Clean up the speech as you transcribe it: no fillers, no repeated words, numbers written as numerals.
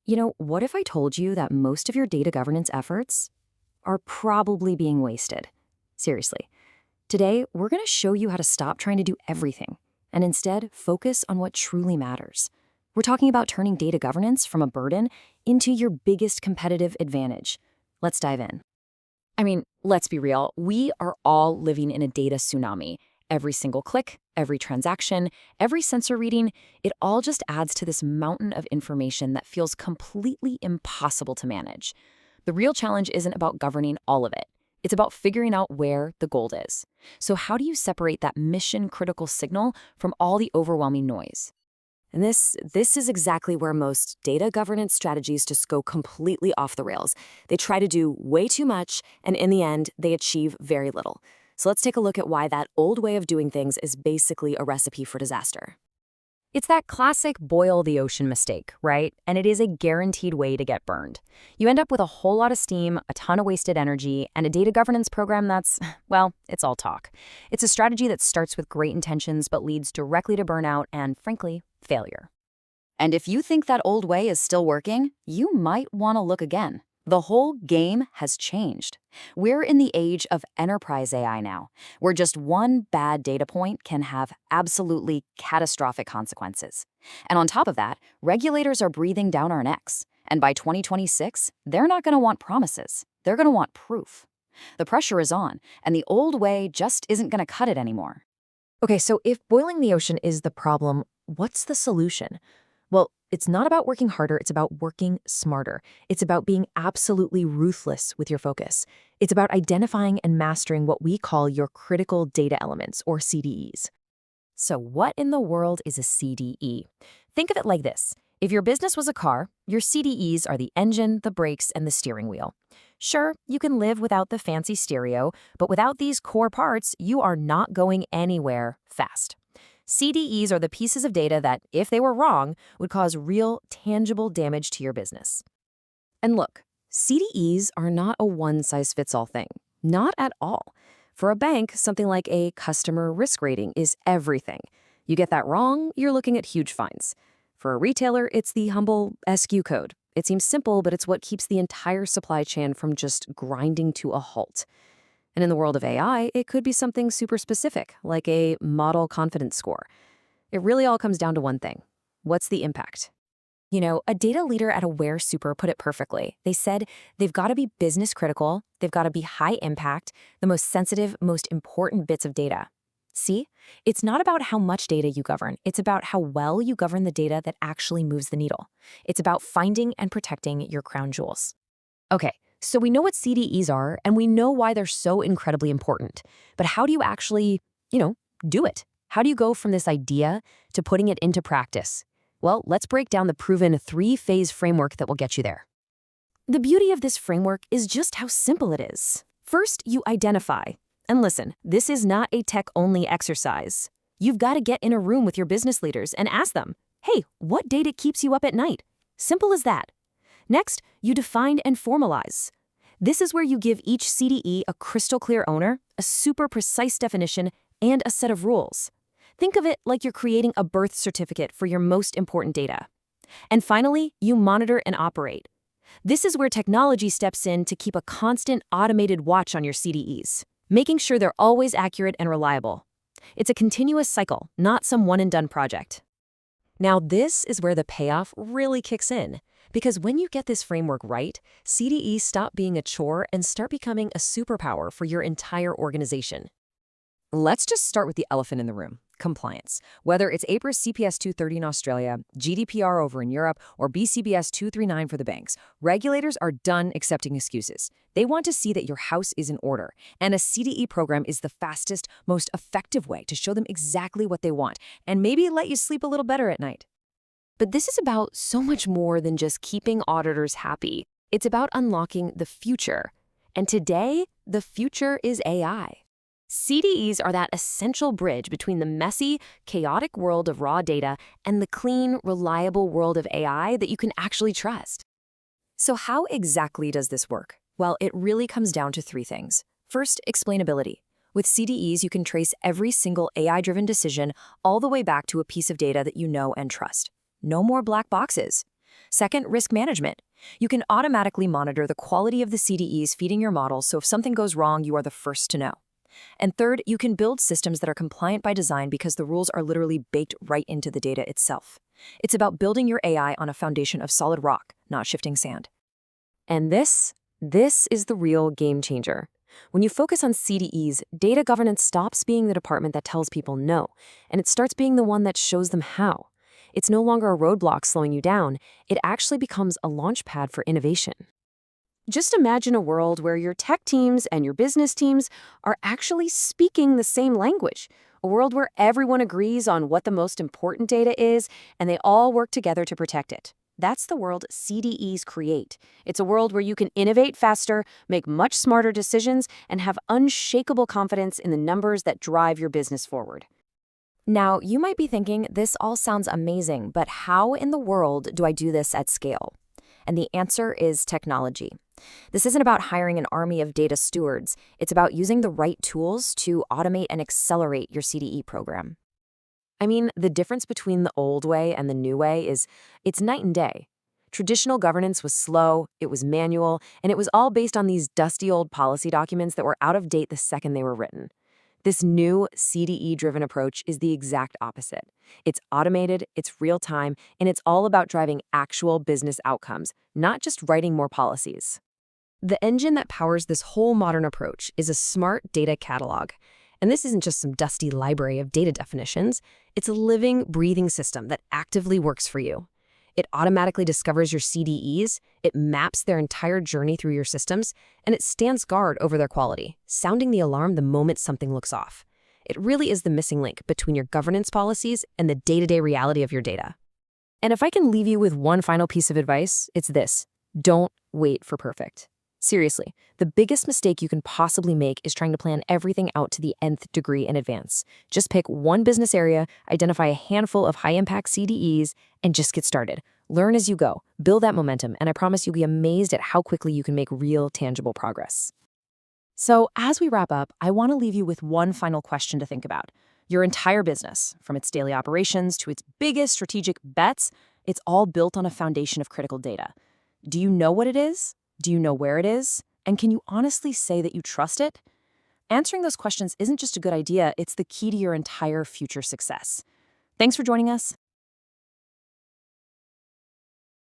What if I told you that most of your data governance efforts are probably being wasted? Seriously. Today, we're going to show you how to stop trying to do everything and instead focus on what truly matters. We're talking about turning data governance from a burden into your biggest competitive advantage. Let's dive in. Let's be real. We are all living in a data tsunami. Every single click, every transaction, every sensor reading, it all just adds to this mountain of information that feels completely impossible to manage. The real challenge isn't about governing all of it. It's about figuring out where the gold is. So how do you separate that mission-critical signal from all the overwhelming noise? And this is exactly where most data governance strategies just go completely off the rails. They try to do way too much, and in the end, they achieve very little. So let's take a look at why that old way of doing things is basically a recipe for disaster. It's that classic boil the ocean mistake, right? And it is a guaranteed way to get burned. You end up with a whole lot of steam, a ton of wasted energy, and a data governance program that's, well, it's all talk. It's a strategy that starts with great intentions but leads directly to burnout and, frankly, failure. And if you think that old way is still working, you might want to look again. The whole game has changed. We're in the age of enterprise AI now, where just one bad data point can have absolutely catastrophic consequences. And on top of that, regulators are breathing down our necks. And by 2026, they're not going to want promises. They're going to want proof. The pressure is on, and the old way just isn't going to cut it anymore. Okay, so if boiling the ocean is the problem, what's the solution? Well, it's not about working harder, it's about working smarter. It's about being absolutely ruthless with your focus. It's about identifying and mastering what we call your critical data elements, or CDEs. So what in the world is a CDE? Think of it like this. If your business was a car, your CDEs are the engine, the brakes, and the steering wheel. Sure, you can live without the fancy stereo, but without these core parts, you are not going anywhere fast. CDEs are the pieces of data that, if they were wrong, would cause real, tangible damage to your business. And look, CDEs are not a one-size-fits-all thing. Not at all. For a bank, something like a customer risk rating is everything. You get that wrong, you're looking at huge fines. For a retailer, it's the humble SKU code. It seems simple, but it's what keeps the entire supply chain from just grinding to a halt. And in the world of AI, it could be something super specific, like a model confidence score. It really all comes down to one thing. What's the impact? A data leader at Aware Super put it perfectly. They said they've got to be business critical, they've got to be high impact, the most sensitive, most important bits of data. See? It's not about how much data you govern. It's about how well you govern the data that actually moves the needle. It's about finding and protecting your crown jewels. Okay. So we know what CDEs are, and we know why they're so incredibly important. But how do you actually, do it? How do you go from this idea to putting it into practice? Well, let's break down the proven 3-phase framework that will get you there. The beauty of this framework is just how simple it is. First, you identify. And listen, this is not a tech-only exercise. You've got to get in a room with your business leaders and ask them, hey, what data keeps you up at night? Simple as that. Next, you define and formalize. This is where you give each CDE a crystal clear owner, a super precise definition, and a set of rules. Think of it like you're creating a birth certificate for your most important data. And finally, you monitor and operate. This is where technology steps in to keep a constant automated watch on your CDEs, making sure they're always accurate and reliable. It's a continuous cycle, not some one-and-done project. Now, this is where the payoff really kicks in. Because when you get this framework right, CDEs stop being a chore and start becoming a superpower for your entire organization. Let's just start with the elephant in the room, compliance. Whether it's APRA's CPS 230 in Australia, GDPR over in Europe, or BCBS 239 for the banks, regulators are done accepting excuses. They want to see that your house is in order, and a CDE program is the fastest, most effective way to show them exactly what they want, and maybe let you sleep a little better at night. But this is about so much more than just keeping auditors happy. It's about unlocking the future. And today, the future is AI. CDEs are that essential bridge between the messy, chaotic world of raw data and the clean, reliable world of AI that you can actually trust. So how exactly does this work? Well, it really comes down to 3 things. First, explainability. With CDEs, you can trace every single AI-driven decision all the way back to a piece of data that you know and trust. No more black boxes. Second, risk management. You can automatically monitor the quality of the CDEs feeding your model, so if something goes wrong, you are the first to know. And third, you can build systems that are compliant by design because the rules are literally baked right into the data itself. It's about building your AI on a foundation of solid rock, not shifting sand. And this is the real game changer. When you focus on CDEs, data governance stops being the department that tells people no, and it starts being the one that shows them how. It's no longer a roadblock slowing you down, it actually becomes a launch pad for innovation. Just imagine a world where your tech teams and your business teams are actually speaking the same language. A world where everyone agrees on what the most important data is and they all work together to protect it. That's the world CDEs create. It's a world where you can innovate faster, make much smarter decisions, and have unshakable confidence in the numbers that drive your business forward. Now, you might be thinking, this all sounds amazing, but how in the world do I do this at scale? And the answer is technology. This isn't about hiring an army of data stewards. It's about using the right tools to automate and accelerate your CDE program. I mean, the difference between the old way and the new way it's night and day. Traditional governance was slow, it was manual, and it was all based on these dusty old policy documents that were out of date the second they were written. This new CDE-driven approach is the exact opposite. It's automated, it's real-time, and it's all about driving actual business outcomes, not just writing more policies. The engine that powers this whole modern approach is a smart data catalog. And this isn't just some dusty library of data definitions. It's a living, breathing system that actively works for you. It automatically discovers your CDEs, it maps their entire journey through your systems, and it stands guard over their quality, sounding the alarm the moment something looks off. It really is the missing link between your governance policies and the day-to-day reality of your data. And if I can leave you with one final piece of advice, it's this: don't wait for perfect. Seriously, the biggest mistake you can possibly make is trying to plan everything out to the nth degree in advance. Just pick one business area, identify a handful of high-impact CDEs, and just get started. Learn as you go, build that momentum, and I promise you'll be amazed at how quickly you can make real, tangible progress. So, as we wrap up, I want to leave you with one final question to think about. Your entire business, from its daily operations to its biggest strategic bets, it's all built on a foundation of critical data. Do you know what it is? Do you know where it is? And can you honestly say that you trust it? Answering those questions isn't just a good idea, it's the key to your entire future success. Thanks for joining us.